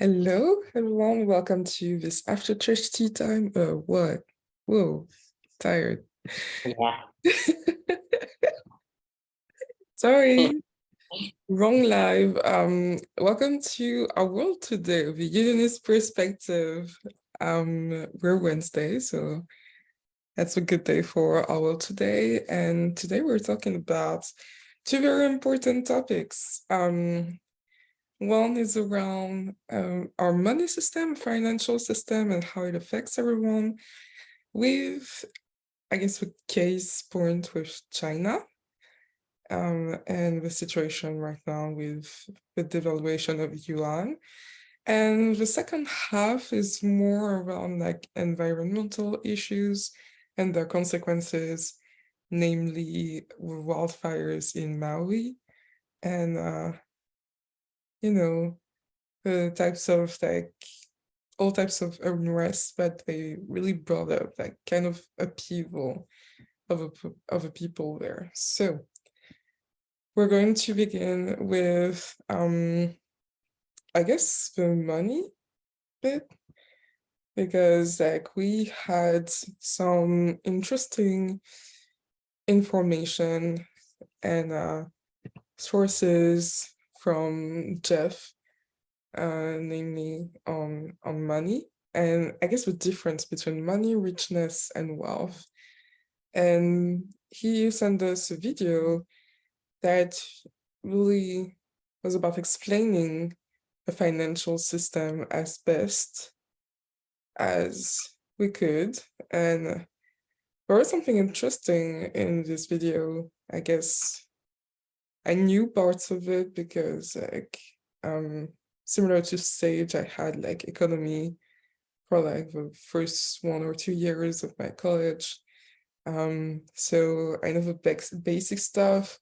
Hello, everyone. Welcome to this after church tea time. What? Whoa, tired. Yeah. Sorry, wrong live. Welcome to our world today, the Unionist perspective. We're Wednesday, so that's a good day for our world today. And today we're talking about two very important topics. One is around our money system, financial system, and how it affects everyone. With, I guess, the case point with China, and the situation right now with the devaluation of Yuan. And the second half is more around like environmental issues and their consequences, namely wildfires in Maui and the types of like all types of unrest that they really brought up, like kind of upheaval of a people there. So we're going to begin with I guess the money bit, because like we had some interesting information and sources from Jeff, namely on money, and I guess the difference between money, richness, and wealth. And he sent us a video that really was about explaining the financial system as best as we could. And there was something interesting in this video. I guess I knew parts of it because like similar to Sage, I had like economy for like the first 1 or 2 years of my college. So I know the basic stuff,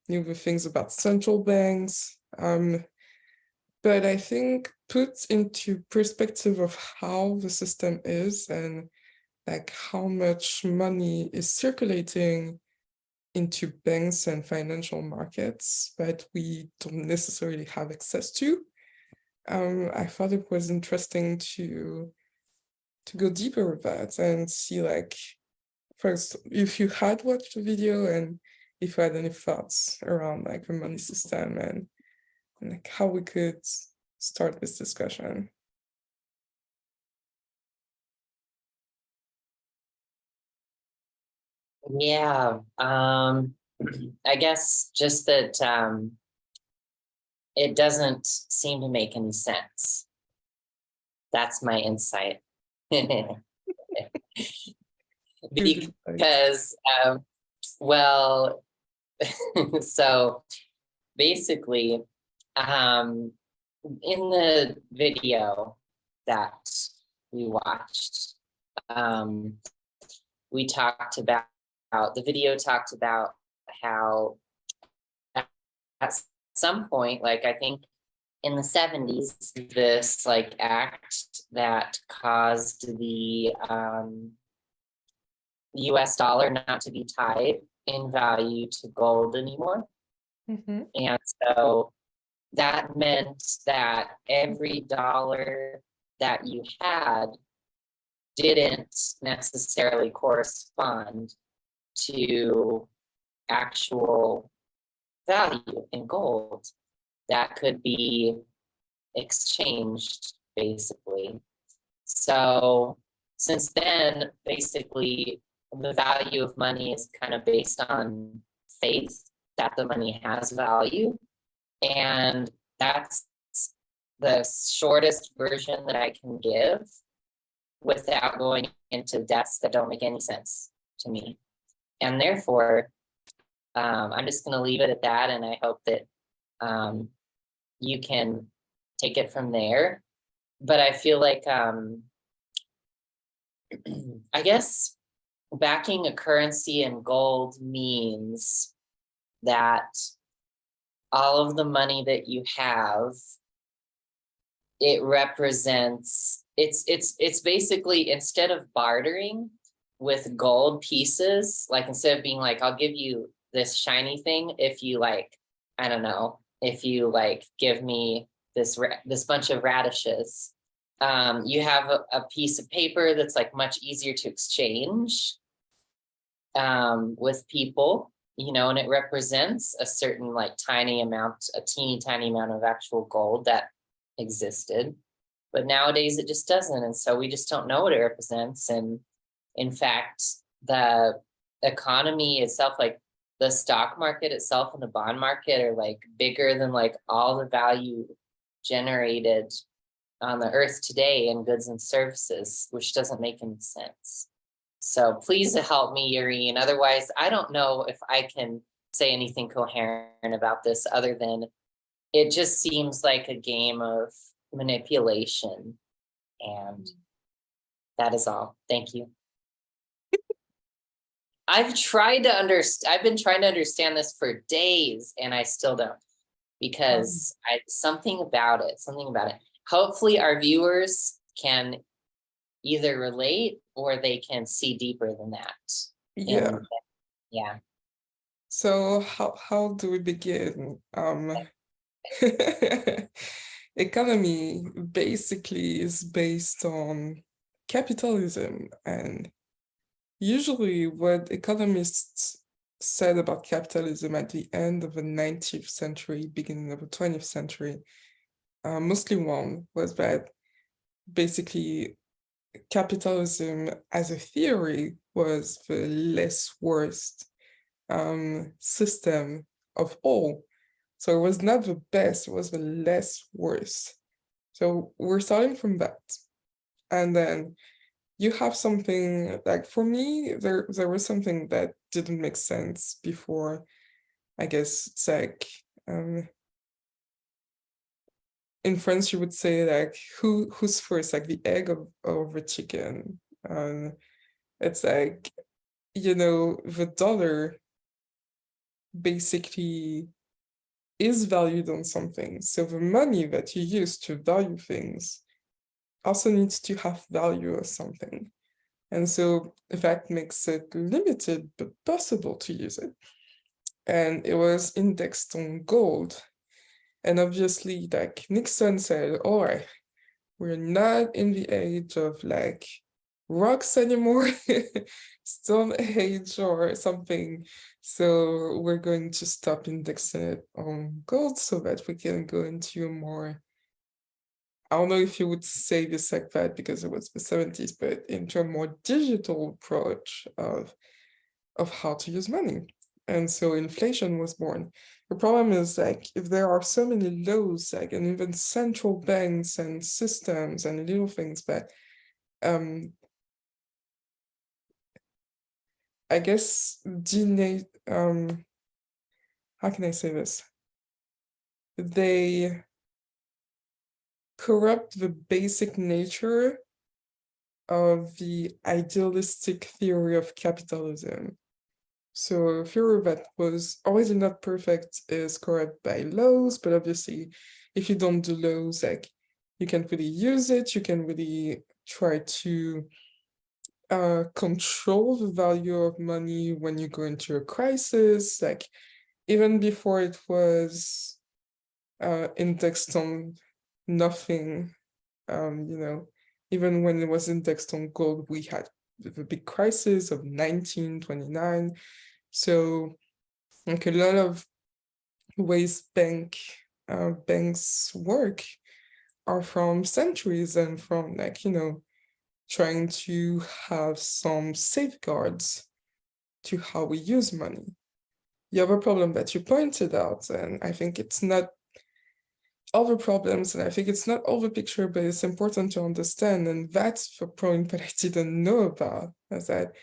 knew the things about central banks, but I think put into perspective of how the system is and like how much money is circulating into banks and financial markets that we don't necessarily have access to. I thought it was interesting to go deeper with that and see, like, first, if you had watched the video and if you had any thoughts around like the money system and like how we could start this discussion. Yeah. I guess just that it doesn't seem to make any sense. That's my insight. Because, well, so basically, in the video that we watched, we talked about the video talked about how at some point, like I think in the 70s, this like act that caused the US dollar not to be tied in value to gold anymore. Mm-hmm. And so that meant that every dollar that you had didn't necessarily correspond to actual value in gold that could be exchanged, basically. So since then, basically, the value of money is kind of based on faith that the money has value. And that's the shortest version that I can give without going into depths that don't make any sense to me. And therefore, I'm just going to leave it at that. And I hope that you can take it from there. But I feel like, I guess backing a currency in gold means that all of the money that you have, it represents, it's basically, instead of bartering with gold pieces, like instead of being like, I'll give you this shiny thing if you like, I don't know, if you like give me this bunch of radishes. You have a piece of paper that's like much easier to exchange with people, you know, and it represents a certain like tiny amount, a teeny tiny amount of actual gold that existed. But nowadays it just doesn't. And so we just don't know what it represents. And in fact, the economy itself, like the stock market itself and the bond market, are like bigger than like all the value generated on the earth today in goods and services, which doesn't make any sense. So please help me, Irene. Otherwise, I don't know if I can say anything coherent about this other than it just seems like a game of manipulation. And that is all. Thank you. I've been trying to understand this for days and I still don't, because something about it. Hopefully our viewers can either relate or they can see deeper than that. Yeah. And, yeah. So how do we begin? Economy basically is based on capitalism, and usually what economists said about capitalism at the end of the 19th century, beginning of the 20th century, mostly one, was that basically capitalism as a theory was the less worst system of all. So it was not the best, it was the less worst. So we're starting from that. And then you have something like, for me, there was something that didn't make sense before. I guess it's like, in France, you would say like, who's first, like the egg or the chicken? It's like, you know, the dollar basically is valued on something. So the money that you use to value things also needs to have value or something. And so that makes it limited but possible to use it. And it was indexed on gold. And obviously, like Nixon said, all right, we're not in the age of like rocks anymore, stone age or something. So we're going to stop indexing it on gold so that we can go into a more, I don't know if you would say this like that because it was the 70s, but into a more digital approach of how to use money. And so inflation was born. The problem is like, if there are so many laws, like, and even central banks and systems and little things that, I guess, how can I say this? They corrupt the basic nature of the idealistic theory of capitalism. So a theory that was always not perfect is corrupt by laws, but obviously if you don't do laws, like, you can't really use it, you can really try to control the value of money when you go into a crisis. Like, even before it was indexed on nothing, you know, even when it was indexed on gold, we had the big crisis of 1929. So like a lot of ways banks work are from centuries and from, like, you know, trying to have some safeguards to how we use money. The other problem that you pointed out, and I think it's not all the problems, and I think it's not all the picture, but it's important to understand, and that's the point that I didn't know about, is that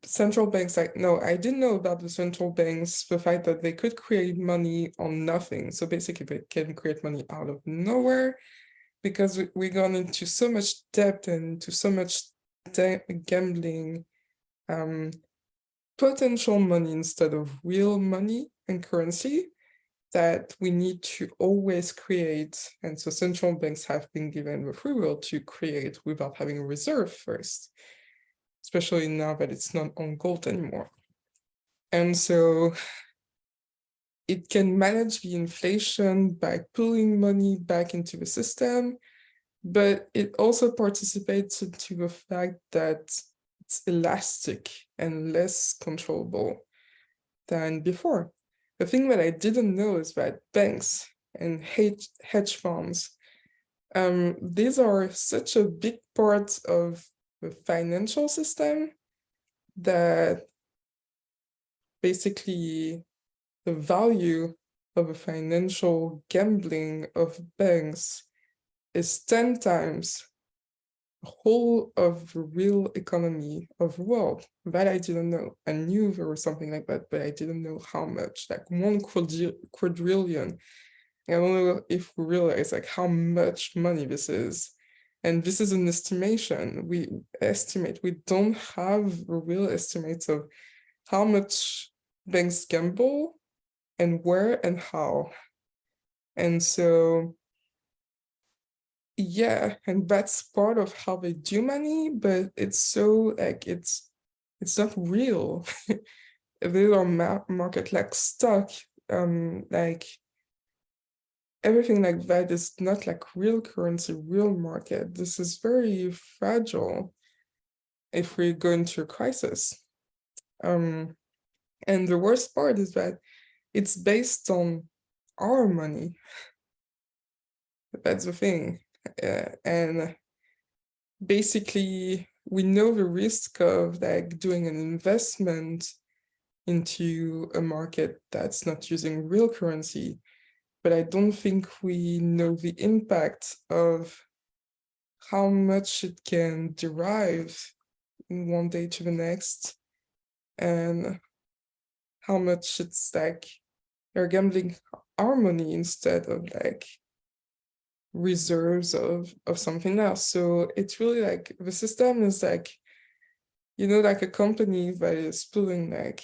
central banks, like, no, I didn't know about the central banks, the fact that they could create money on nothing. So basically they can create money out of nowhere, because we gone into so much debt and to so much gambling, potential money instead of real money and currency, that we need to always create. And so central banks have been given the free will to create without having a reserve first, especially now that it's not on gold anymore. And so it can manage the inflation by pulling money back into the system, but it also participates into the fact that it's elastic and less controllable than before. The thing that I didn't know is that banks and hedge funds, these are such a big part of the financial system that basically the value of a financial gambling of banks is 10 times the whole of the real economy of the world. That I didn't know. I knew there was something like that, but I didn't know how much, like 1 quadrillion. I don't know if we realize like how much money this is. And this is an estimation. We estimate, we don't have real estimates of how much banks gamble and where and how. And so, yeah, and that's part of how they do money, but it's so like it's not real. They are market like stock, like everything like that is not like real currency, real market. This is very fragile if we go into a crisis. And the worst part is that it's based on our money. That's the thing. And basically, we know the risk of like doing an investment into a market that's not using real currency, but I don't think we know the impact of how much it can derive in one day to the next, and how much it's like they're gambling our money instead of like reserves of something else. So it's really like the system is like, like a company that is pulling like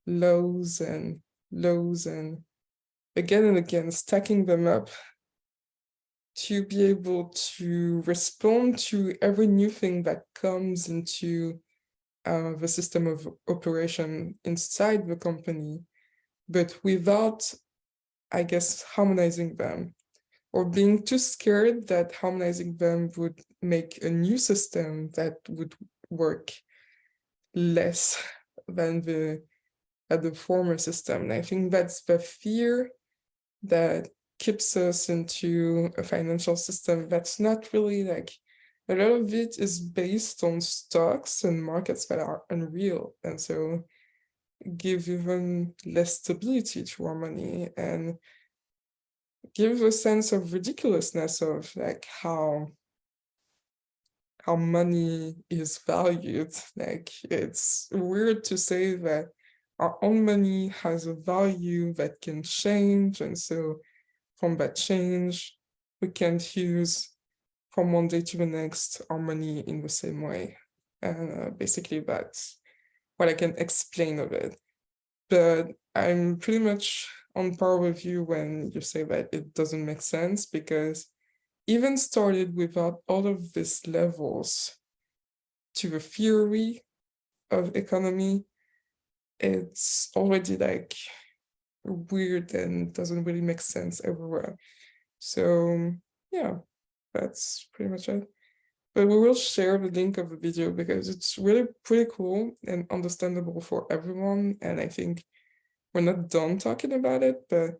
lows and lows and again, stacking them up to be able to respond to every new thing that comes into the system of operation inside the company, but without, I guess, harmonizing them, or being too scared that harmonizing them would make a new system that would work less than the former system. And I think that's the fear that keeps us into a financial system that's not really like, a lot of it is based on stocks and markets that are unreal, and so give even less stability to our money and give a sense of ridiculousness of like how money is valued. Like, it's weird to say that our own money has a value that can change, and so from that change, we can't use from one day to the next our money in the same way. And basically that's what I can explain of it. But I'm pretty much on par with you when you say that it doesn't make sense, because even started without all of these levels to the theory of economy, it's already like weird and doesn't really make sense everywhere. So yeah, that's pretty much it. But we will share the link of the video because it's really pretty cool and understandable for everyone. And I think we're not done talking about it, but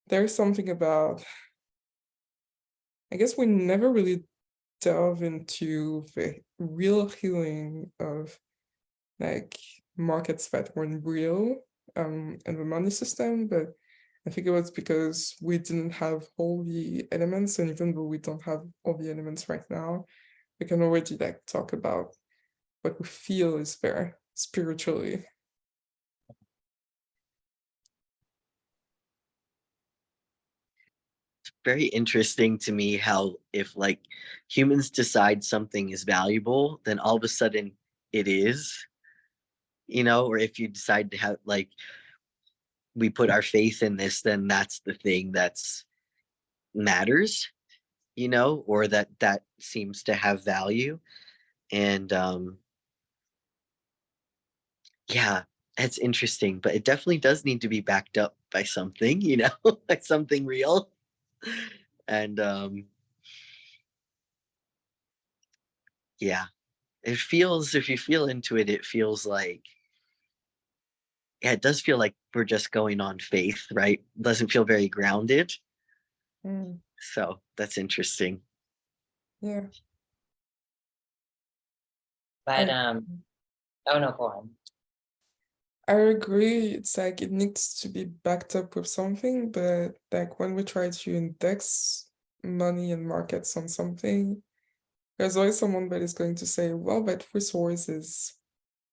there's something about, I guess we never really delve into the real healing of like markets that weren't real, and the money system. But I think it was because we didn't have all the elements, and even though we don't have all the elements right now, we can already like talk about what we feel is there spiritually. Very interesting to me how if like humans decide something is valuable, then all of a sudden it is, or if you decide to have like we put our faith in this, then that's the thing that's matters, or that seems to have value. And yeah, It's interesting, but it definitely does need to be backed up by something, you know, like something real. And yeah, it feels, if you feel into it, it feels like, yeah, it does feel like we're just going on faith, right? Doesn't feel very grounded. Mm, So that's interesting. yeah. But I oh no, go on. I agree. It's like it needs to be backed up with something, but like when we try to index money and markets on something, there's always someone that is going to say, well, that resource is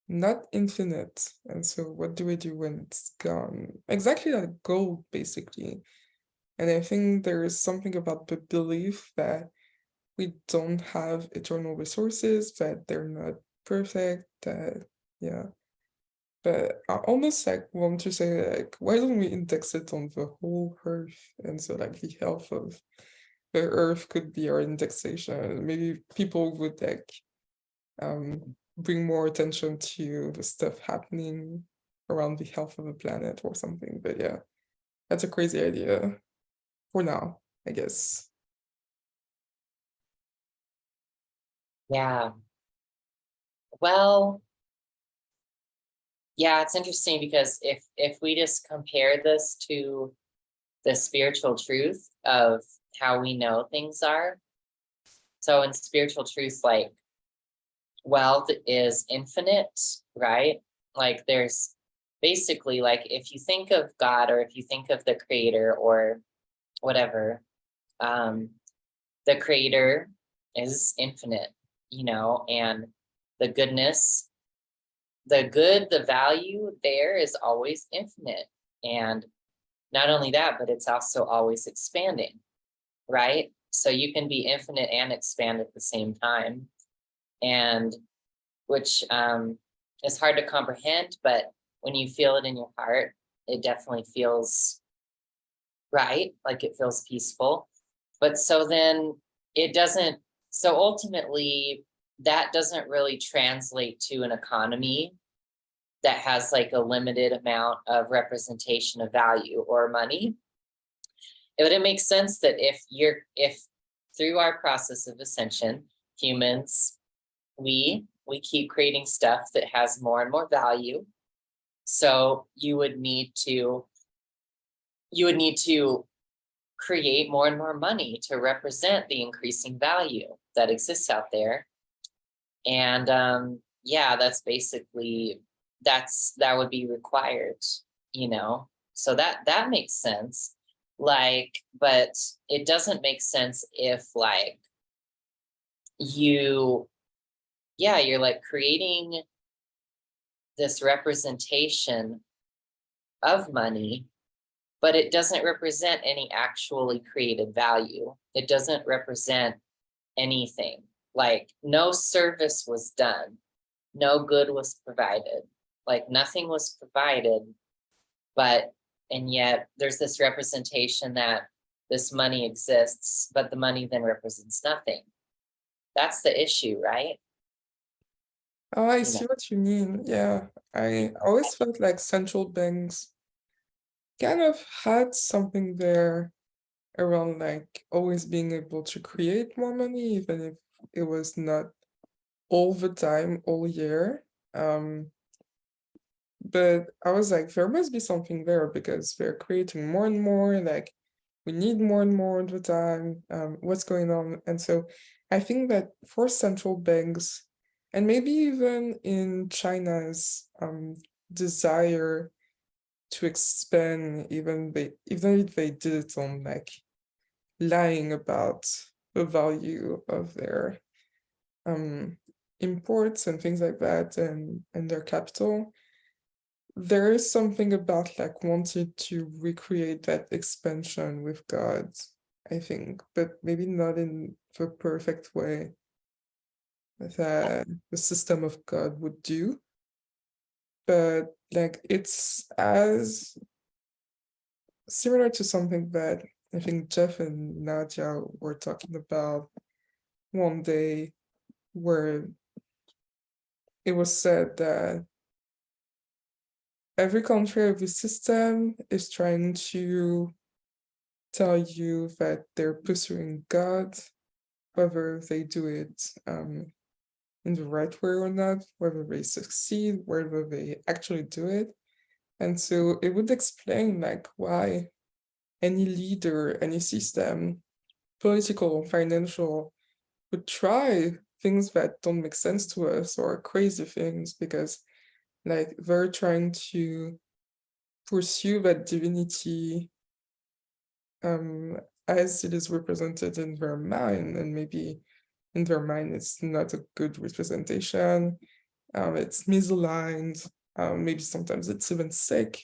not infinite. And so what do we do when it's gone? Exactly like gold, basically. And I think there is something about the belief that we don't have eternal resources, that they're not perfect, that, yeah. But I almost like want to say like, why don't we index it on the whole Earth? And so like the health of the Earth could be our indexation. Maybe people would like bring more attention to the stuff happening around the health of the planet or something. But yeah, that's a crazy idea for now, I guess. Yeah. Well, yeah, it's interesting because if we just compare this to the spiritual truth of how we know things are. So in spiritual truth, like wealth is infinite, right? Like there's basically like if you think of God or if you think of the creator or whatever, um, the creator is infinite, you know, and the goodness, the good, the value there is always infinite. And not only that, but it's also always expanding, right? So you can be infinite and expand at the same time. And which is hard to comprehend, but when you feel it in your heart, it definitely feels right, like it feels peaceful. But so then it doesn't, so ultimately, that doesn't really translate to an economy that has like a limited amount of representation of value or money. It would make sense that if through our process of ascension, humans, we keep creating stuff that has more and more value. So you would need to create more and more money to represent the increasing value that exists out there. And yeah, that's basically that would be required, you know. So that makes sense. Like, but it doesn't make sense if like you're like creating this representation of money, but it doesn't represent any actually created value. It doesn't represent anything. Like no service was done, no good was provided, like nothing was provided, and yet there's this representation that this money exists, but the money then represents nothing. That's the issue, right? Oh, I You know, see what you mean. Yeah, I always felt like central banks kind of had something there around like always being able to create more money, even if it was not all the time, all year. But I was like, there must be something there because they're creating more and more, like we need more and more of the time. What's going on? And so I think that for central banks, and maybe even in China's desire to expand, even if they did it on like lying about the value of their imports and things like that and their capital, there is something about like wanting to recreate that expansion with God, I think, but maybe not in the perfect way that the system of God would do. But like it's as similar to something that I think Jeff and Nadia were talking about one day, where it was said that every country, every system is trying to tell you that they're pursuing God, whether they do it in the right way or not, whether they succeed, whether they actually do it. And so it would explain like why any leader, any system, political, financial, would try things that don't make sense to us or crazy things, because like they're trying to pursue that divinity as it is represented in their mind, and maybe in their mind it's not a good representation, it's misaligned, maybe sometimes it's even sick,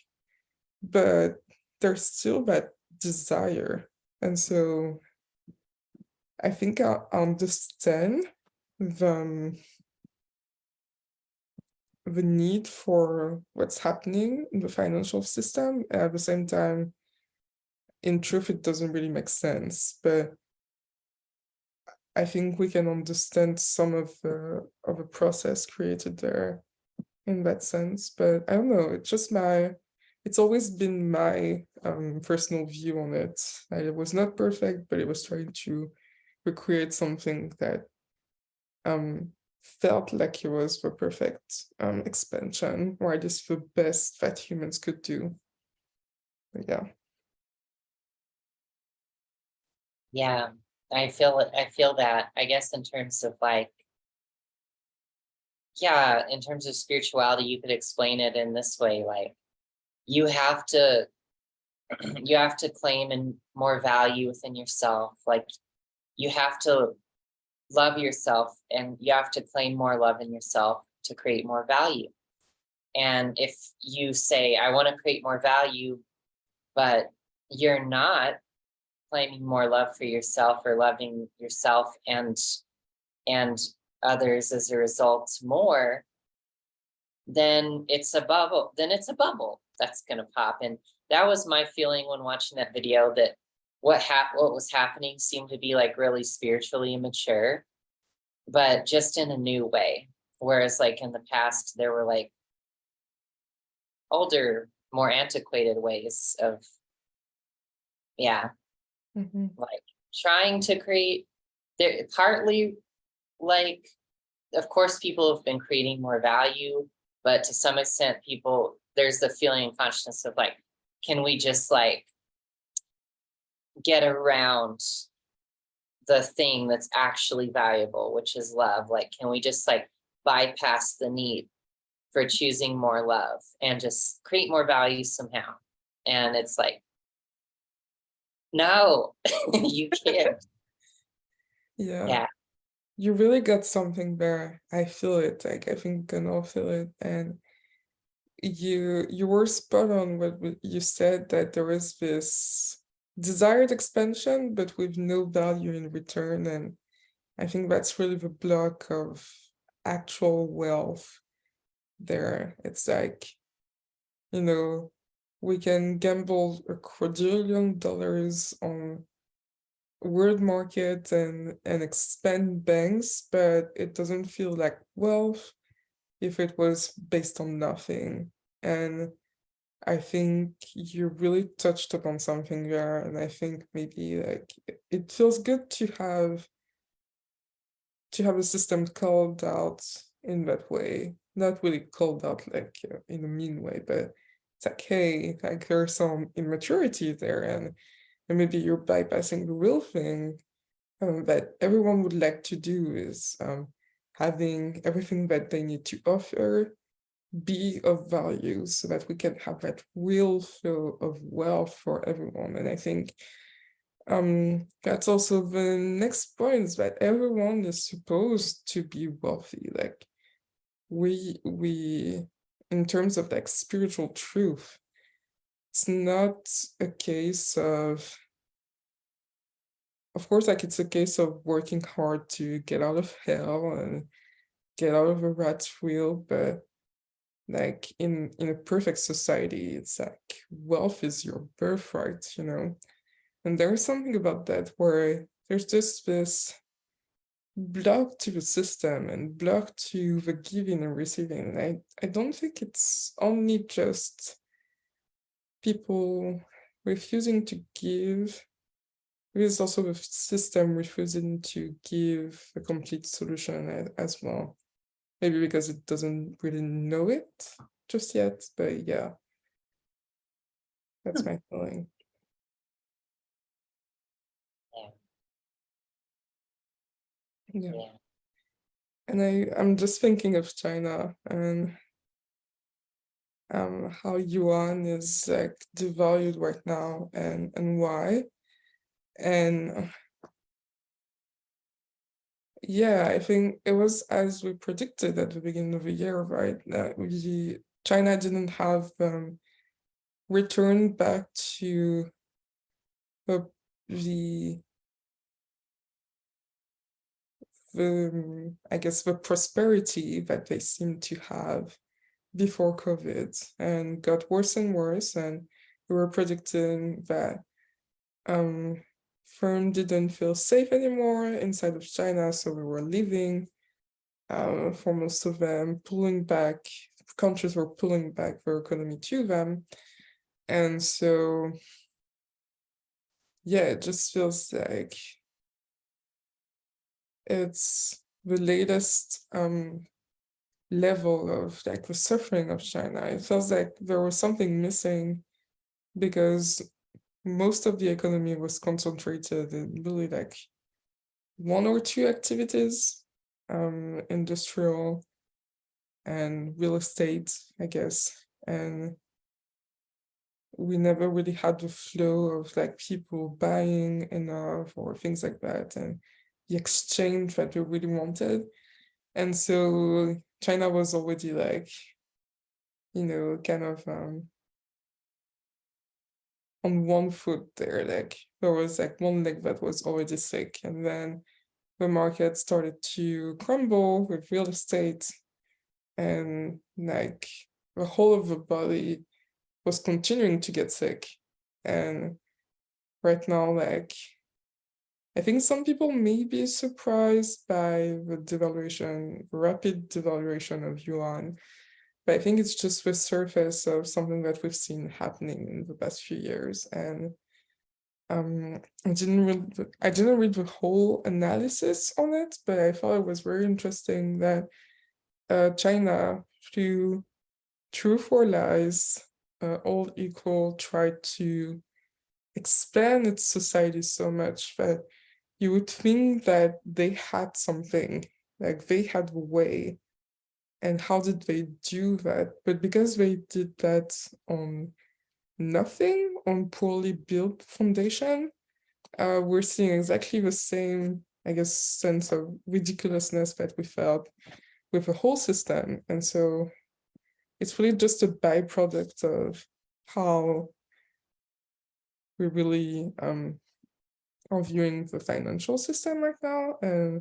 but there's still that desire. And so I think I understand the need for what's happening in the financial system. At the same time, in truth, it doesn't really make sense. But I think we can understand some of the process created there in that sense. But I don't know, it's always been my personal view on it. It was not perfect, but it was trying to recreate something that felt like it was the perfect expansion, or at least the best that humans could do. But yeah. Yeah, I feel it. I feel that, I guess, in terms of like, yeah, in terms of spirituality, you could explain it in this way, like you have to claim and more value within yourself. Like you have to love yourself, and you have to claim more love in yourself to create more value. And if you say, I want to create more value, but you're not claiming more love for yourself or loving yourself and others as a result more, then it's a bubble. That's going to pop. And that was my feeling when watching that video, that what was happening seemed to be like really spiritually immature, but just in a new way. Whereas like in the past, there were like older, more antiquated ways of, like trying to create, there partly like, of course, people have been creating more value, but to some extent, there's the feeling and consciousness of like, can we just like get around the thing that's actually valuable, which is love? Like, can we just like bypass the need for choosing more love and just create more value somehow? And it's like, no, you can't. Yeah. You really got something there. I feel it. Like I think we can all feel it. And you were spot on what you said, that there is this desired expansion, but with no value in return. And I think that's really the block of actual wealth there. It's like, we can gamble $1 quadrillion on world market and expand banks, but it doesn't feel like wealth if it was based on nothing. And I think you really touched upon something there, and I think maybe like it feels good to have a system called out in that way. Not really called out like in a mean way, but it's like, hey, like there's some immaturity there, and maybe you're bypassing the real thing that everyone would like to do, is having everything that they need to offer be of value, so that we can have that real flow of wealth for everyone. And I think that's also the next point, is that everyone is supposed to be wealthy. Like we in terms of like spiritual truth, it's not a case of course, like it's a case of working hard to get out of hell and get out of a rat's wheel, but like in a perfect society, it's like wealth is your birthright, and there's something about that where there's just this blocked to the system and blocked to the giving and receiving. I don't think it's only just people refusing to give. There's also the system refusing to give a complete solution as well. Maybe because it doesn't really know it just yet, but yeah, that's my feeling. Yeah. Yeah. And I'm just thinking of China and how Yuan is like devalued right now and why. And yeah, I think it was as we predicted at the beginning of the year, right? That China didn't have returned back to the I guess the prosperity that they seemed to have before COVID, and got worse and worse. And we were predicting that firm didn't feel safe anymore inside of China, so we were leaving. For most of them, pulling back, countries were pulling back their economy to them. And so, yeah, it just feels like it's the latest level of like the suffering of China. It feels like there was something missing because most of the economy was concentrated in really like one or two activities, industrial and real estate, I guess. And we never really had the flow of like people buying enough or things like that, and the exchange that we really wanted. And so China was already like, kind of on one foot there. Like there was like one leg that was already sick, and then the market started to crumble with real estate, and like the whole of the body was continuing to get sick. And right now, like I think some people may be surprised by the rapid devaluation of Yuan, but I think it's just the surface of something that we've seen happening in the past few years. And I didn't read the whole analysis on it, but I thought it was very interesting that China, through Truth or Lies, All Equal, tried to expand its society so much that you would think that they had something, like they had a way. And how did they do that? But because they did that on nothing, on poorly built foundation, we're seeing exactly the same, I guess, sense of ridiculousness that we felt with the whole system. And so it's really just a byproduct of how we really are viewing the financial system right now, and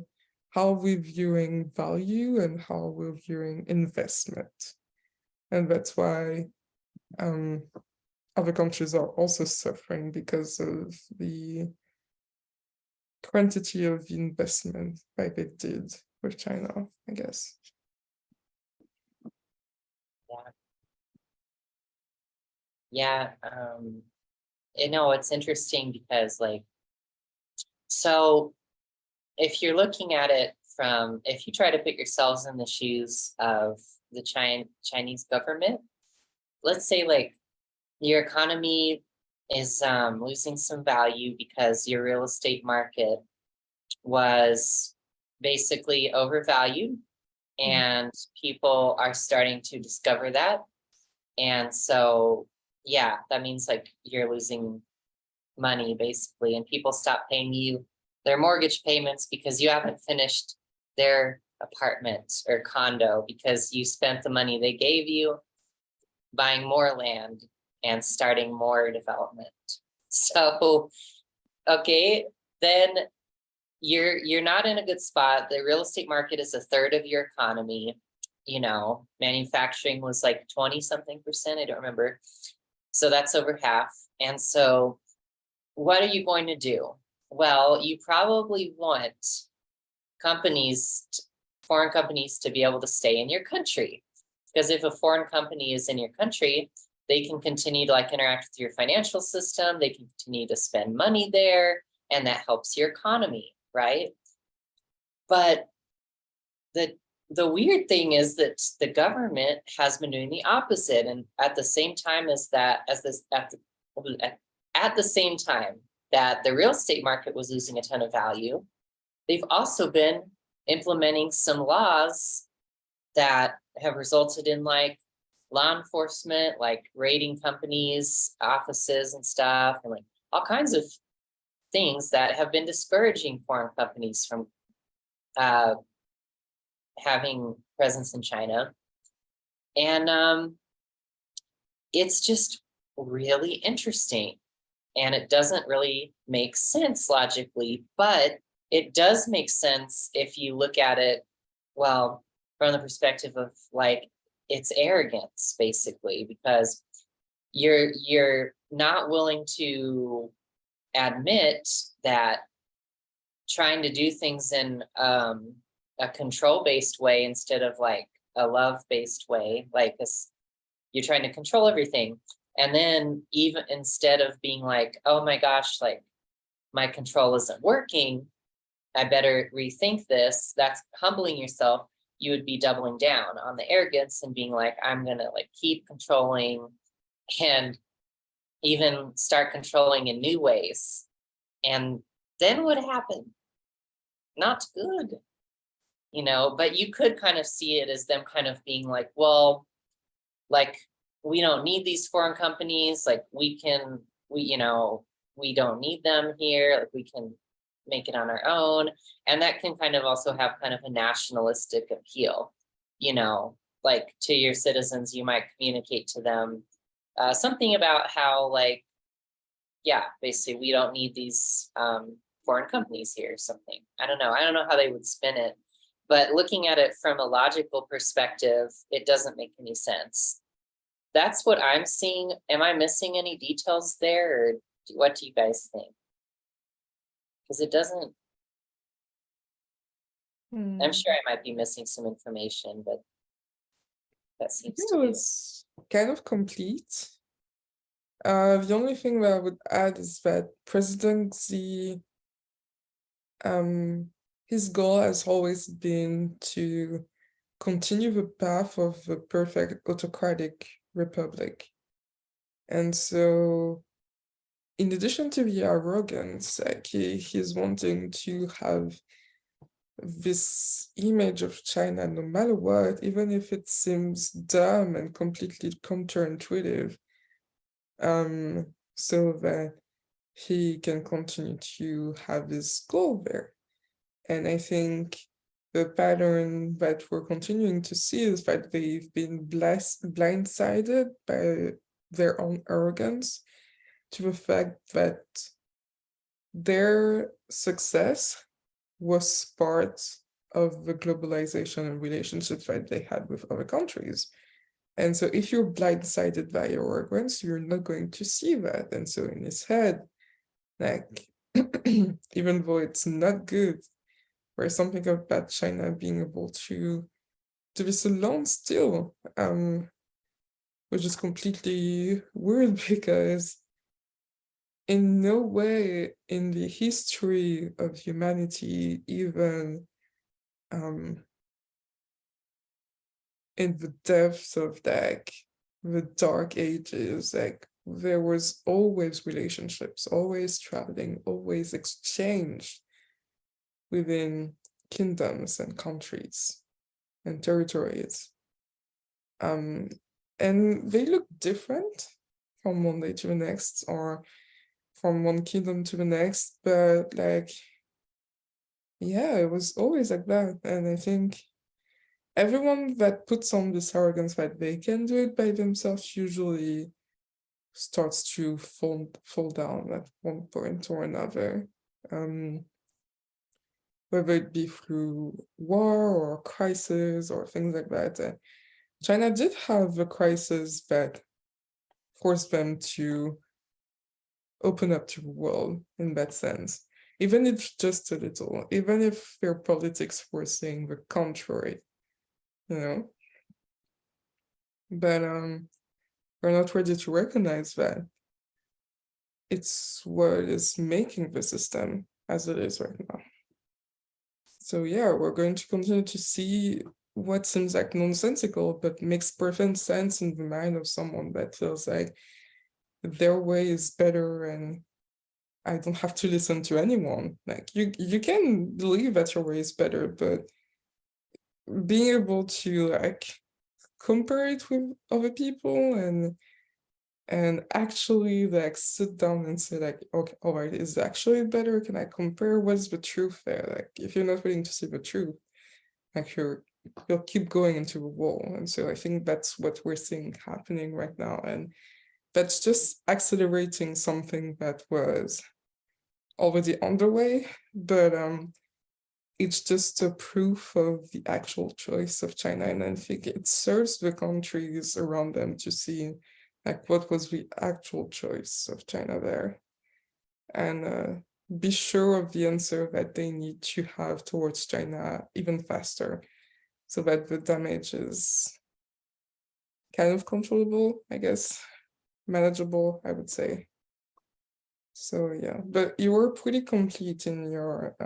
how we're viewing value and how we're viewing investment. And that's why other countries are also suffering because of the quantity of investment like they did with China, I guess. Yeah. It's interesting because so if you're looking at it if you try to put yourselves in the shoes of the Chinese government, let's say your economy is losing some value because your real estate market was basically overvalued, and people are starting to discover that. And so, yeah, that means you're losing money basically, and people stop paying you their mortgage payments because you haven't finished their apartment or condo because you spent the money they gave you buying more land and starting more development. So, okay, then you're not in a good spot. The real estate market is a third of your economy. Manufacturing was 20 something percent. I don't remember. So that's over half. And so what are you going to do? Well, you probably want foreign companies to be able to stay in your country. Because if a foreign company is in your country, they can continue to like interact with your financial system, they can continue to spend money there, and that helps your economy, right? But the weird thing is that the government has been doing the opposite, and at the same time at the same time that the real estate market was losing a ton of value, they've also been implementing some laws that have resulted in like law enforcement, like raiding companies, offices and stuff, and like all kinds of things that have been discouraging foreign companies from having presence in China. And it's just really interesting. And it doesn't really make sense logically, but it does make sense if you look at it, well, from the perspective of like it's arrogance, basically, because you're not willing to admit that trying to do things in a control-based way instead of like a love-based way, like this, you're trying to control everything. And then even instead of being like, oh my gosh, like my control isn't working, I better rethink this, that's humbling yourself. You would be doubling down on the arrogance and being like, I'm gonna like keep controlling and even start controlling in new ways. And then what happened? Not good, you know, but you could kind of see it as them kind of being like, well, like, we don't need these foreign companies, like we don't need them here, like we can make it on our own. And that can kind of also have kind of a nationalistic appeal, you know, like to your citizens, you might communicate to them something about how like, yeah, basically we don't need these foreign companies here or something. I don't know how they would spin it, but looking at it from a logical perspective, it doesn't make any sense. That's what I'm seeing. Am I missing any details there, or what do you guys think? Because it doesn't, I'm sure I might be missing some information, but that seems think to it be. was kind of complete. The only thing that I would add is that President Xi, his goal has always been to continue the path of the perfect autocratic republic. And so, in addition to the arrogance, like he's wanting to have this image of China no matter what, even if it seems dumb and completely counterintuitive, so that he can continue to have his goal there. And I think the pattern that we're continuing to see is that they've been blindsided by their own arrogance to the fact that their success was part of the globalization and relationships that they had with other countries. And so if you're blindsided by your arrogance, you're not going to see that. And so in his head, like, even though it's not good, or something about China being able to do this alone still, which is completely weird because in no way in the history of humanity, even in the depths of like the dark ages, like there was always relationships, always traveling, always exchange within kingdoms and countries and territories. And they look different from one day to the next, or from one kingdom to the next, but like, yeah, it was always like that. And I think everyone that puts on this arrogance that they can do it by themselves usually starts to fall down at one point or another, whether it be through war or crisis or things like that. China did have a crisis that forced them to open up to the world in that sense. even if just a little, even if their politics were saying the contrary, you know. But we're not ready to recognize that it's what is making the system as it is right now. So yeah, we're going to continue to see what seems like nonsensical, but makes perfect sense in the mind of someone that feels like their way is better and I don't have to listen to anyone. Like you can believe that your way is better, but being able to like compare it with other people and actually like sit down and say like, okay, all right, is it actually better? Can I compare? What's the truth there? Like if you're not willing to see the truth, like you'll keep going into a wall. And so I think that's what we're seeing happening right now. And that's just accelerating something that was already underway, but it's just a proof of the actual choice of China. And I think it serves the countries around them to see like what was the actual choice of China there. And be sure of the answer that they need to have towards China even faster so that the damage is kind of controllable, I guess, manageable, I would say. So yeah, but you were pretty complete in your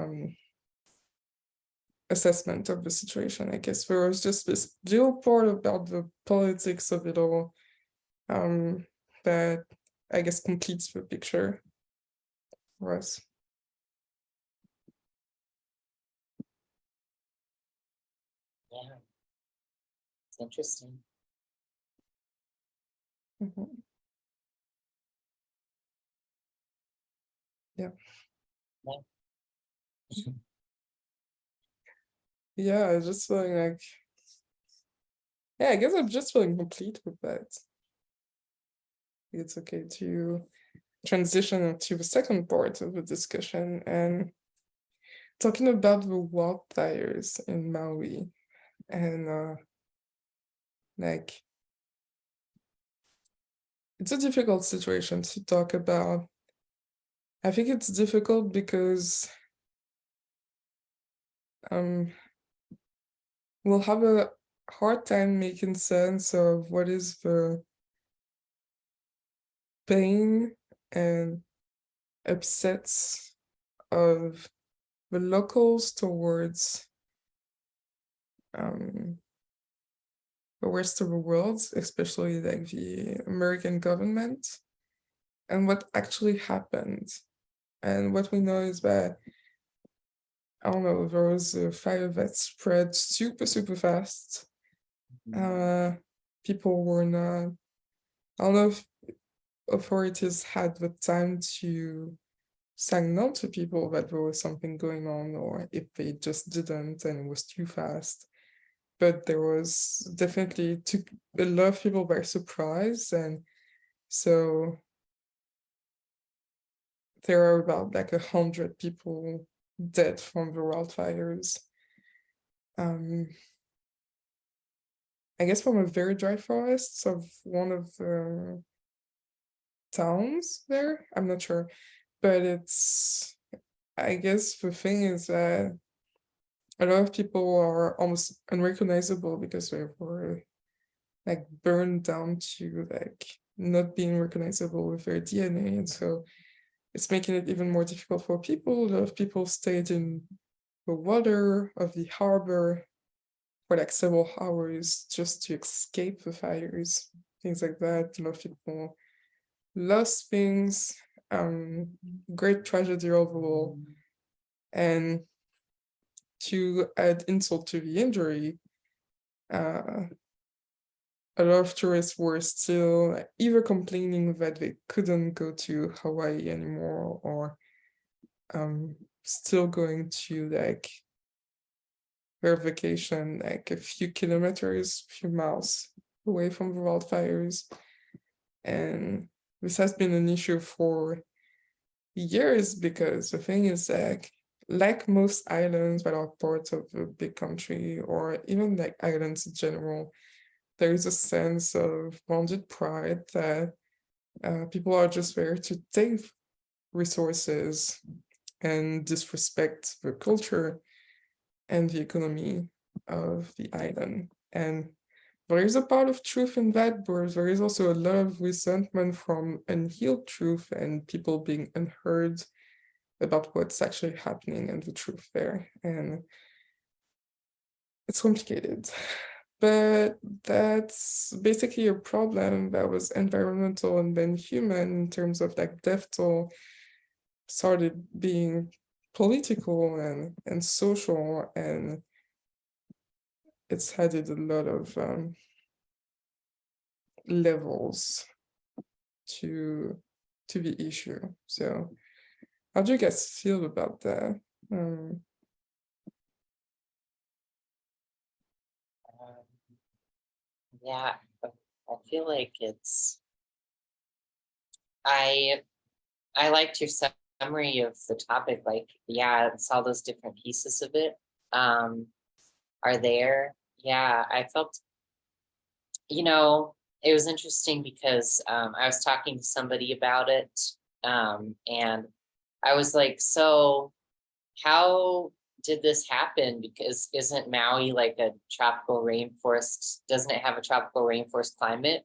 assessment of the situation. I guess there was just this little part about the politics of it all that I guess completes the picture for us. Yeah. It's interesting. Mhm. Yeah. Yeah, I just feeling like, yeah, I guess I'm just feeling complete with that. It's okay to transition to the second part of the discussion and talking about the wildfires in Maui and like it's a difficult situation to talk about. I think it's difficult because we'll have a hard time making sense of what is the pain and upsets of the locals towards the rest of the world, especially like the American government, and what actually happened. And what we know is that, I don't know, there was a fire that spread super, super fast. People were not, I don't know if authorities had the time to signal to people that there was something going on, or if they just didn't and it was too fast. But there was definitely took a lot of people by surprise, and so there are about like 100 people dead from the wildfires. I guess from a very dry forest of one of the towns there. I'm not sure, but it's, I guess the thing is that a lot of people are almost unrecognizable because they were like burned down to like not being recognizable with their DNA. And so it's making it even more difficult for people. A lot of people stayed in the water of the harbor for like several hours just to escape the fires, things like that. A lot of people lost things, great tragedy overall. And to add insult to the injury, a lot of tourists were still either complaining that they couldn't go to Hawaii anymore, or still going to like their vacation like a few kilometers, few miles away from the wildfires. And this has been an issue for years because the thing is like most islands that are part of a big country, or even like islands in general, there is a sense of wounded pride that people are just there to take resources and disrespect the culture and the economy of the island. And there is a part of truth in that, but there is also a lot of resentment from unhealed truth and people being unheard about what's actually happening and the truth there. And it's complicated. But that's basically a problem that was environmental and then human in terms of like death toll started being political and social, and it's added a lot of levels to the issue. So how do you guys feel about that? Yeah, I feel like I liked your summary of the topic. Like, yeah, it's all those different pieces of it are there. Yeah, I felt, it was interesting because I was talking to somebody about it, and I was like, so how did this happen? Because isn't Maui like a tropical rainforest? Doesn't it have a tropical rainforest climate?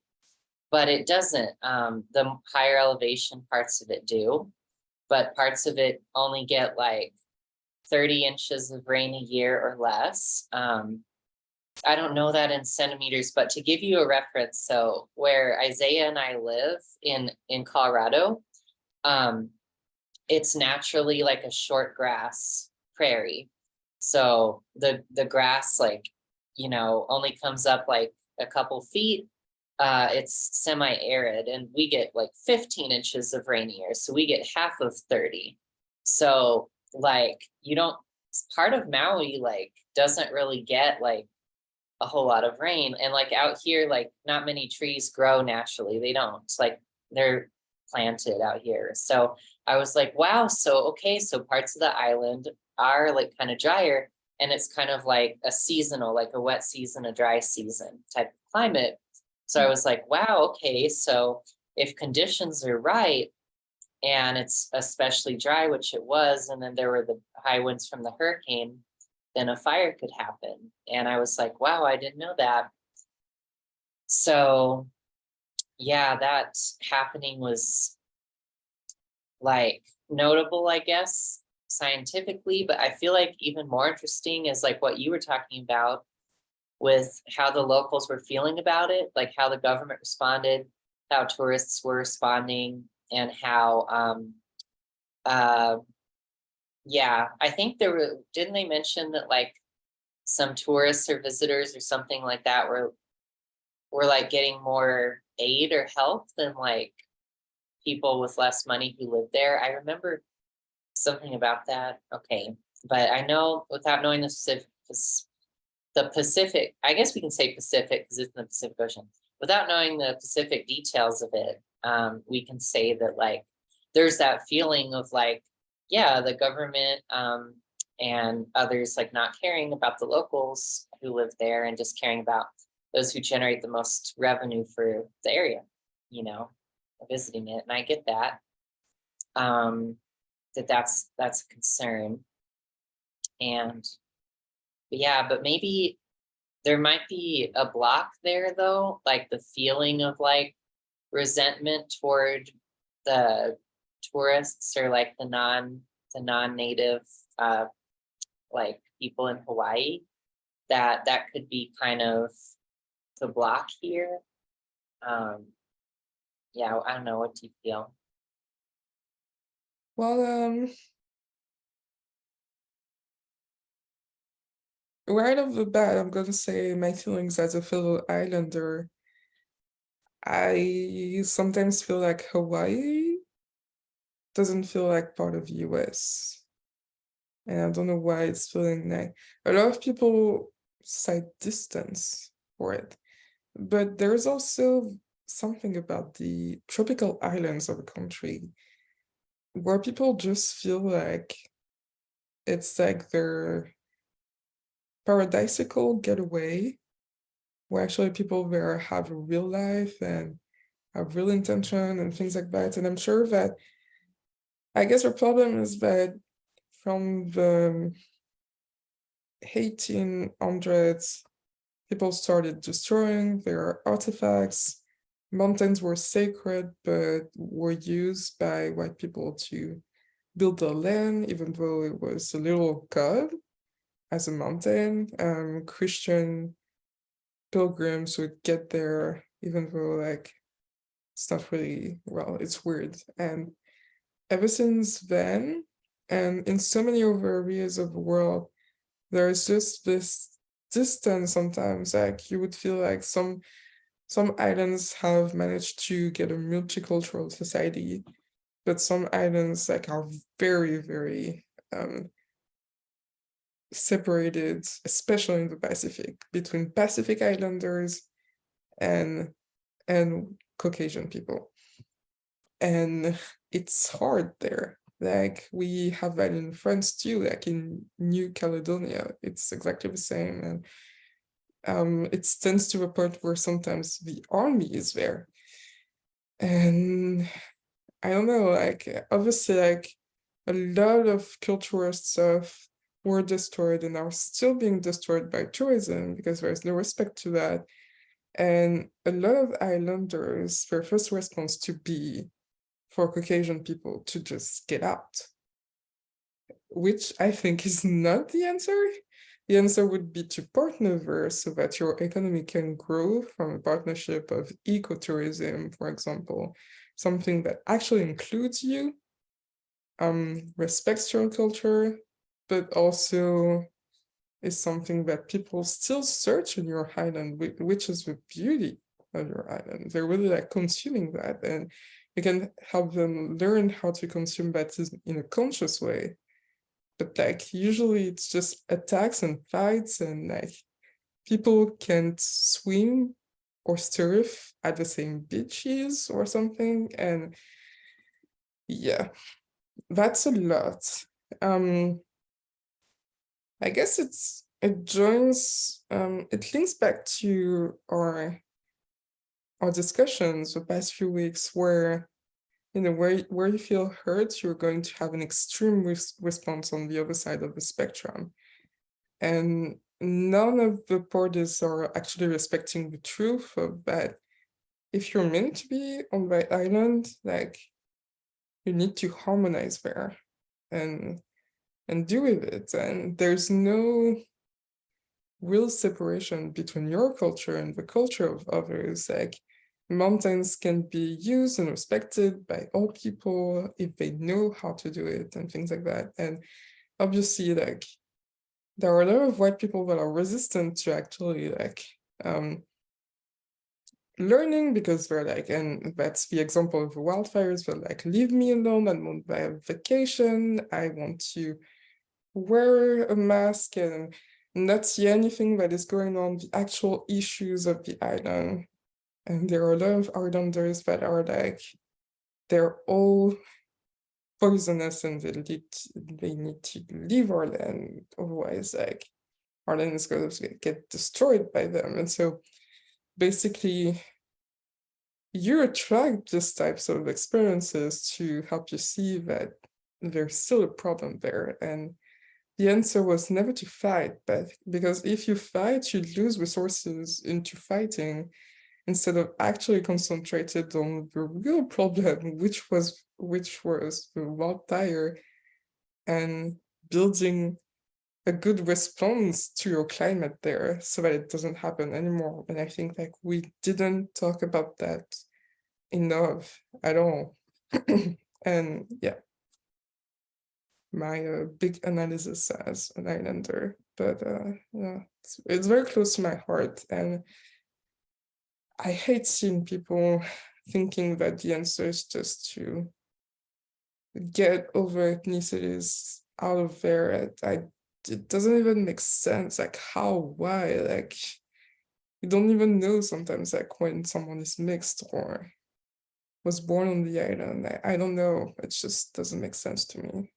But it doesn't. The higher elevation parts of it do, but parts of it only get like 30 inches of rain a year or less. I don't know that in centimeters, but to give you a reference, so where Isaiah and I live in Colorado, it's naturally like a short grass prairie. So the grass only comes up like a couple feet. It's semi-arid, and we get like 15 inches of rain a year, so we get half of 30. So like part of Maui like doesn't really get like a whole lot of rain, and like out here, like not many trees grow naturally. They don't, like they're planted out here. So I was like, wow, so okay, so parts of the island are like kind of drier, and it's kind of like a seasonal, like a wet season, a dry season type of climate. So I was like, wow, okay, so if conditions are right and it's especially dry, which it was, and then there were the high winds from the hurricane, then a fire could happen. And I was like, wow, I didn't know that. So yeah, that happening was like notable, I guess, scientifically, but I feel like even more interesting is like what you were talking about with how the locals were feeling about it, like how the government responded, how tourists were responding, and how yeah, I think didn't they mention that like some tourists or visitors or something like that were like getting more aid or help than like people with less money who live there? I remember something about that. Okay, but I know without knowing the Pacific, I guess we can say Pacific because it's in the Pacific Ocean. Without knowing the Pacific details of it, we can say that like there's that feeling of like, yeah, the government and others like not caring about the locals who live there and just caring about those who generate the most revenue for the area, visiting it. And I get that. That's a concern. But maybe there might be a block there though, like the feeling of like resentment toward the tourists or like the non-native like people in Hawaii, that could be kind of the block here. Yeah, I don't know, what do you feel? Well, right off the bat, I'm gonna say my feelings as a fellow islander. I sometimes feel like Hawaii doesn't feel like part of the US. And I don't know why it's feeling like a lot of people cite distance for it. But there's also something about the tropical islands of a country where people just feel like it's like their paradisical getaway, where actually people there have a real life and have real intention and things like that. And I'm sure that, I guess the problem is that from the 1800s, people started destroying their artifacts. Mountains were sacred, but were used by white people to build their land, even though it was a little god as a mountain. Christian pilgrims would get there, even though like it's not really, well, it's weird. And ever since then, and in so many other areas of the world, there's just this distance sometimes. Like you would feel like some islands have managed to get a multicultural society, but some islands like are very, very separated, especially in the Pacific, between Pacific Islanders and Caucasian people. And it's hard there. Like we have that in France too, like in New Caledonia, it's exactly the same. And it tends to a point where sometimes the army is there. And I don't know, like obviously like a lot of cultural stuff were destroyed and are still being destroyed by tourism because there's no respect to that. And a lot of islanders, their first response to be for Caucasian people to just get out, which I think is not the answer. The answer would be to partner there so that your economy can grow from a partnership of ecotourism, for example, something that actually includes you, respects your culture, but also is something that people still search in your island, which is the beauty of your island. They're really like consuming that, and you can help them learn how to consume that in a conscious way. But like usually it's just attacks and fights, and like people can't swim or surf at the same beaches or something. And yeah, that's a lot. I guess it links back to our discussions the past few weeks where, you know, where you feel hurt, you're going to have an extreme response on the other side of the spectrum. And none of the parties are actually respecting the truth of that. If you're meant to be on that island, like you need to harmonize there and deal with it. And there's no real separation between your culture and the culture of others. Like mountains can be used and respected by all people if they know how to do it and things like that. And obviously, like there are a lot of white people that are resistant to actually like learning, because they're like, and that's the example of the wildfires, they're like, leave me alone, I want my vacation, I want to wear a mask and not see anything that is going on, the actual issues of the island. And there are a lot of islanders that are like, they're all poisonous and they need to leave our land, otherwise like our land is going to get destroyed by them. And so basically you attract these types of experiences to help you see that there's still a problem there. And the answer was never to fight, but because if you fight, you lose resources into fighting instead of actually concentrated on the real problem, which was the wildfire, and building a good response to your climate there so that it doesn't happen anymore. And I think like we didn't talk about that enough at all. And yeah, my big analysis as an islander, but yeah, it's very close to my heart. And I hate seeing people thinking that the answer is just to get over ethnicities out of there. It doesn't even make sense. Like how, why? Like you don't even know sometimes like when someone is mixed or was born on the island. I don't know. It just doesn't make sense to me.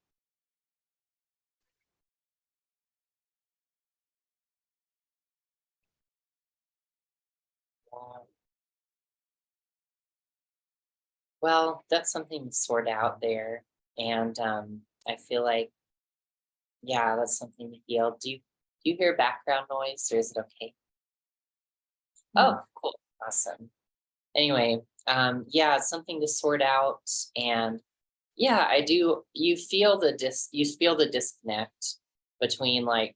Well, that's something to sort out there. And I feel like Yeah, that's something to heal. Do you hear background noise or is it okay? Oh, cool. Awesome. Anyway, yeah, it's something to sort out. And yeah, I do. You feel the disconnect between like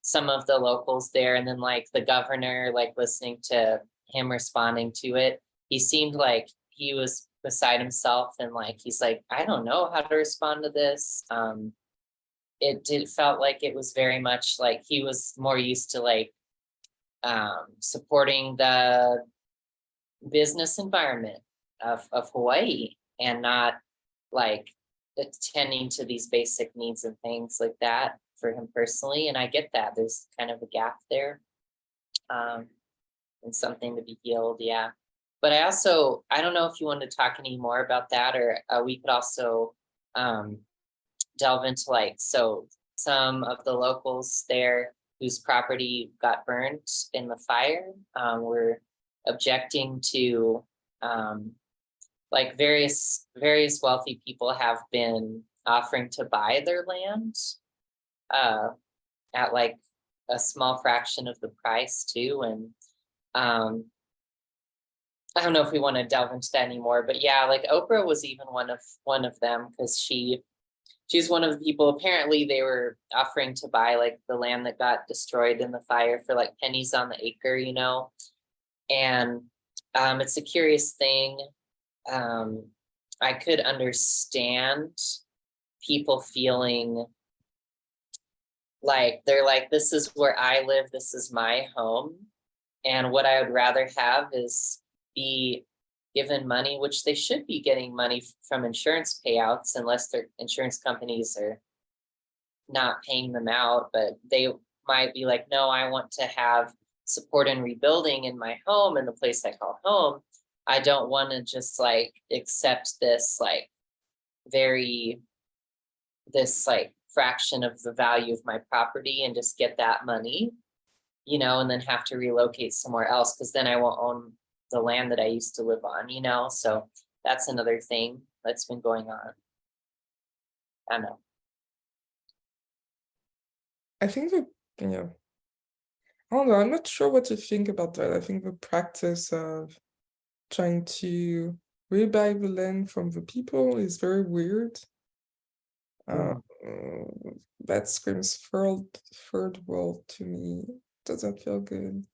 some of the locals there and then like the governor, like listening to him responding to it. He seemed like he was beside himself and like he's like, I don't know how to respond to this. It felt like it was very much like he was more used to like supporting the business environment of Hawaii and not like attending to these basic needs and things like that for him personally. And I get that there's kind of a gap there, and something to be healed. Yeah. But I don't know if you want to talk any more about that, or we could also um, delve into like, so some of the locals there whose property got burnt in the fire were objecting to like various wealthy people have been offering to buy their land at like a small fraction of the price too. And I don't know if we want to delve into that anymore, but yeah, like Oprah was even one of them because she's one of the people. Apparently they were offering to buy like the land that got destroyed in the fire for like pennies on the acre, you know. And it's a curious thing. I could understand people feeling like they're like, this is where I live, this is my home. And what I would rather have is be given money, which they should be getting money from insurance payouts, unless their insurance companies are not paying them out. But they might be like, no, I want to have support and rebuilding in my home, in the place I call home. I don't want to just like accept this like this like fraction of the value of my property and just get that money, you know, and then have to relocate somewhere else because then I won't own the land that I used to live on, you know. So that's another thing that's been going on. I don't know. I think that, yeah, I don't know, I'm not sure what to think about that. I think the practice of trying to rebuy the land from the people is very weird. That screams third world to me. Doesn't feel good.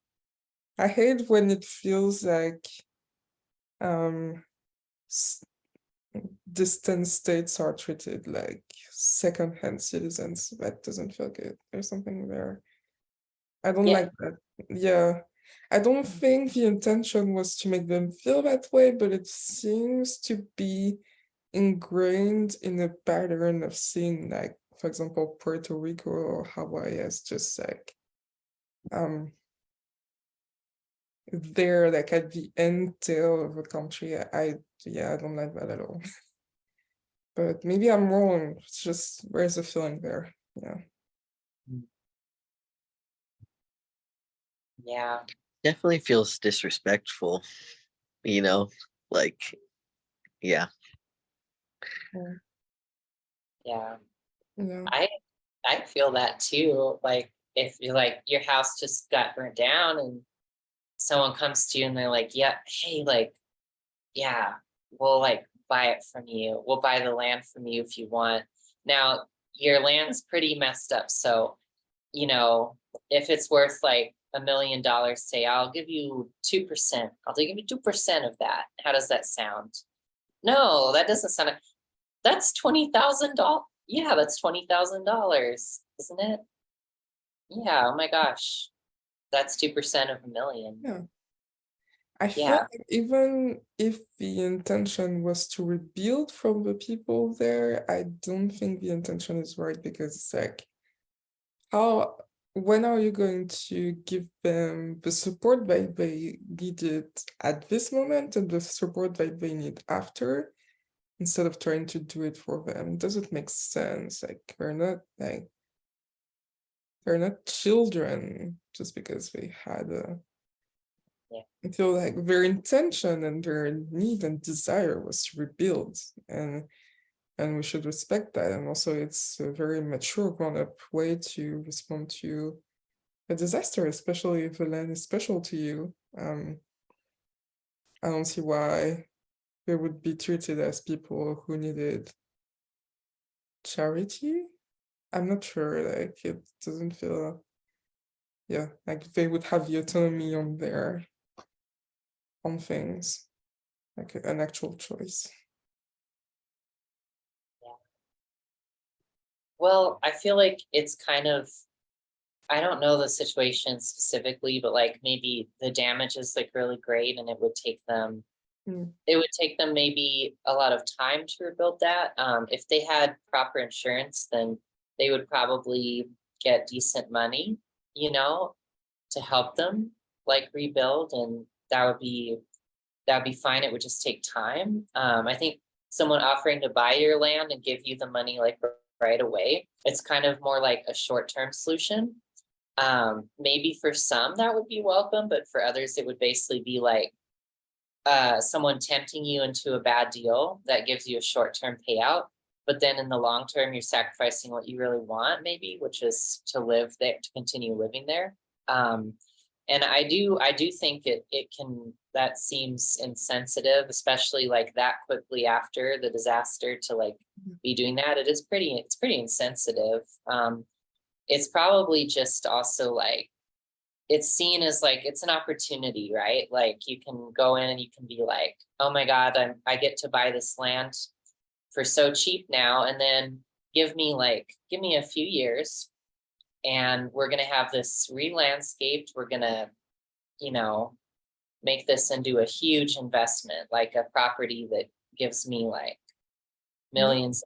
I hate when it feels like distant states are treated like second-hand citizens. That doesn't feel good. There's something there. I don't like that. Yeah. I don't think the intention was to make them feel that way, but it seems to be ingrained in a pattern of seeing, like, for example, Puerto Rico or Hawaii as just like they're like at the end tail of a country. I don't like that at all. But maybe I'm wrong. It's just, where's the feeling there? Yeah. Yeah. Definitely feels disrespectful, you know, like, yeah. Yeah. Yeah. I feel that too. Like if you're like your house just got burnt down and someone comes to you and they're like, yeah, hey, like, yeah, we'll like buy it from you. We'll buy the land from you if you want. Now your land's pretty messed up. So, you know, if it's worth like $1 million, say I'll give you 2%. I'll give you 2% of that. How does that sound? No, that doesn't sound. That's $20,000. Yeah, that's $20,000, isn't it? Yeah. Oh my gosh, that's 2% of $1 million. Yeah. I feel Yeah. like even if the intention was to rebuild from the people there, I don't think the intention is right, because it's like, when are you going to give them the support that they needed at this moment and the support that they need after, instead of trying to do it for them? Does it make sense? Like, they're not children just because they had I feel like their intention and their need and desire was to rebuild. And and we should respect that. And also, it's a very mature, grown-up way to respond to a disaster, especially if the land is special to you. I don't see why they would be treated as people who needed charity. I'm not sure, like it doesn't feel, yeah, like they would have the autonomy on their on things, like an actual choice. Well, I feel like it's kind of, I don't know the situation specifically, but like maybe the damage is like really great and it would take them Mm. it would take them maybe a lot of time to rebuild that. If they had proper insurance, then they would probably get decent money, you know, to help them like rebuild, and that would be fine. It would just take time. I think someone offering to buy your land and give you the money like right away, it's kind of more like a short-term solution. Maybe for some that would be welcome, but for others it would basically be like someone tempting you into a bad deal that gives you a short-term payout, but then in the long term you're sacrificing what you really want, maybe, which is to live there, to continue living there. And I do think it can, that seems insensitive, especially like that quickly after the disaster to like be doing that. It's pretty insensitive. It's probably just also like, it's seen as like, it's an opportunity, right? Like you can go in and you can be like, oh my God, I get to buy this land for so cheap now. And then give me a few years and we're going to have this re-landscaped. We're going to, you know, make this into a huge investment, like a property that gives me like millions.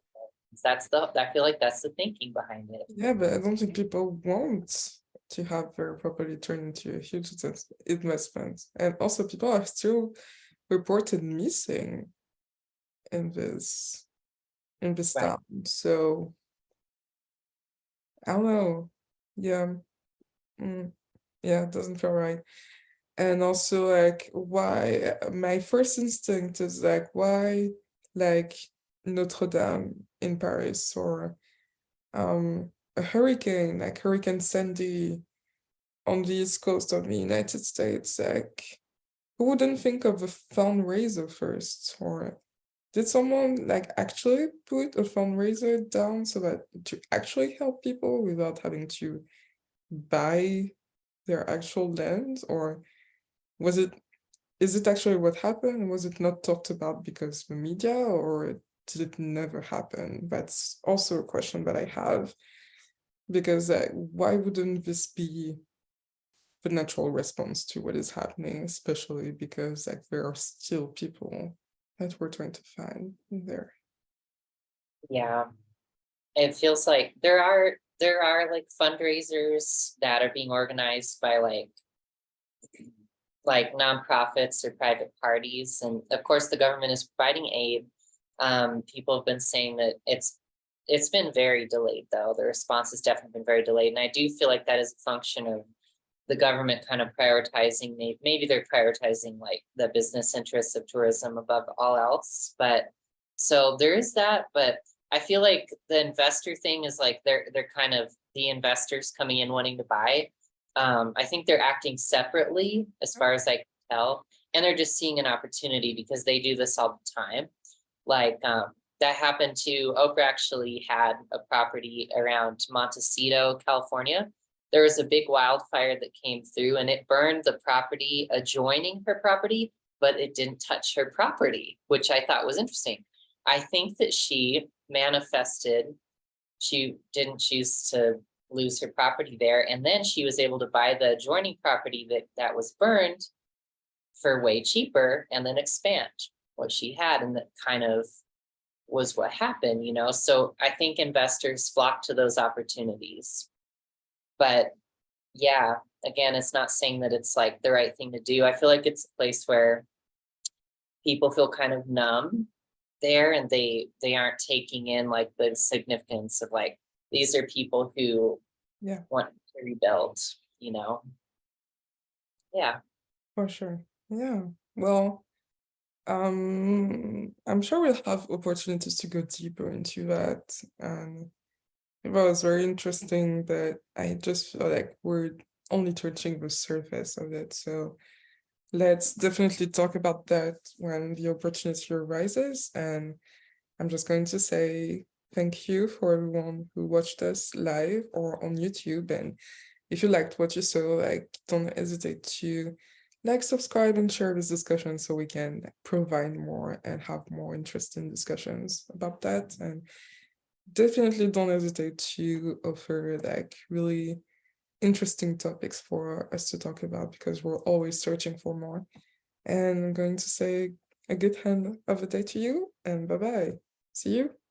I feel like that's the thinking behind it. Yeah, but I don't think people want to have their property turned into a huge investment. And also people are still reported missing in this Right. town. So I don't know. Yeah. Yeah, it doesn't feel right. And also like why my first instinct is like why like Notre Dame in Paris or a hurricane like Hurricane Sandy on the east coast of the United States, like who wouldn't think of a fundraiser first? Or did someone like actually put a fundraiser down so that to actually help people without having to buy their actual land? Or is it actually what happened? Was it not talked about because the media, or did it never happen? That's also a question that I have, because why wouldn't this be the natural response to what is happening, especially because like there are still people that we're trying to find there. Yeah. It feels like there are like fundraisers that are being organized by like nonprofits or private parties, and of course the government is providing aid. People have been saying that it's been very delayed, though. The response has definitely been very delayed, and I do feel like that is a function of the government kind of prioritizing, maybe they're prioritizing like the business interests of tourism above all else. But so there is that, but I feel like the investor thing is like they're kind of the investors coming in wanting to buy. I think they're acting separately as far as I can tell, and they're just seeing an opportunity because they do this all the time. Like that happened to Oprah. Actually had a property around Montecito, California. There was a big wildfire that came through and it burned the property adjoining her property, but it didn't touch her property, which I thought was interesting. I think that she manifested, she didn't choose to lose her property there, and then she was able to buy the adjoining property that was burned for way cheaper and then expand what she had, and that kind of was what happened, you know. So I think investors flock to those opportunities. But yeah, again, it's not saying that it's like the right thing to do. I feel like it's a place where people feel kind of numb there, and they aren't taking in like the significance of like, these are people who want to rebuild, you know. Yeah, for sure. Yeah, well, I'm sure we'll have opportunities to go deeper into that, and it was very interesting, but I just feel like we're only touching the surface of it. So let's definitely talk about that when the opportunity arises. And I'm just going to say thank you for everyone who watched us live or on YouTube. And if you liked what you saw, like, don't hesitate to like, subscribe, and share this discussion so we can provide more and have more interesting discussions about that. And definitely don't hesitate to offer like really interesting topics for us to talk about, because we're always searching for more. And I'm going to say a good end of the day to you, and bye-bye. See you.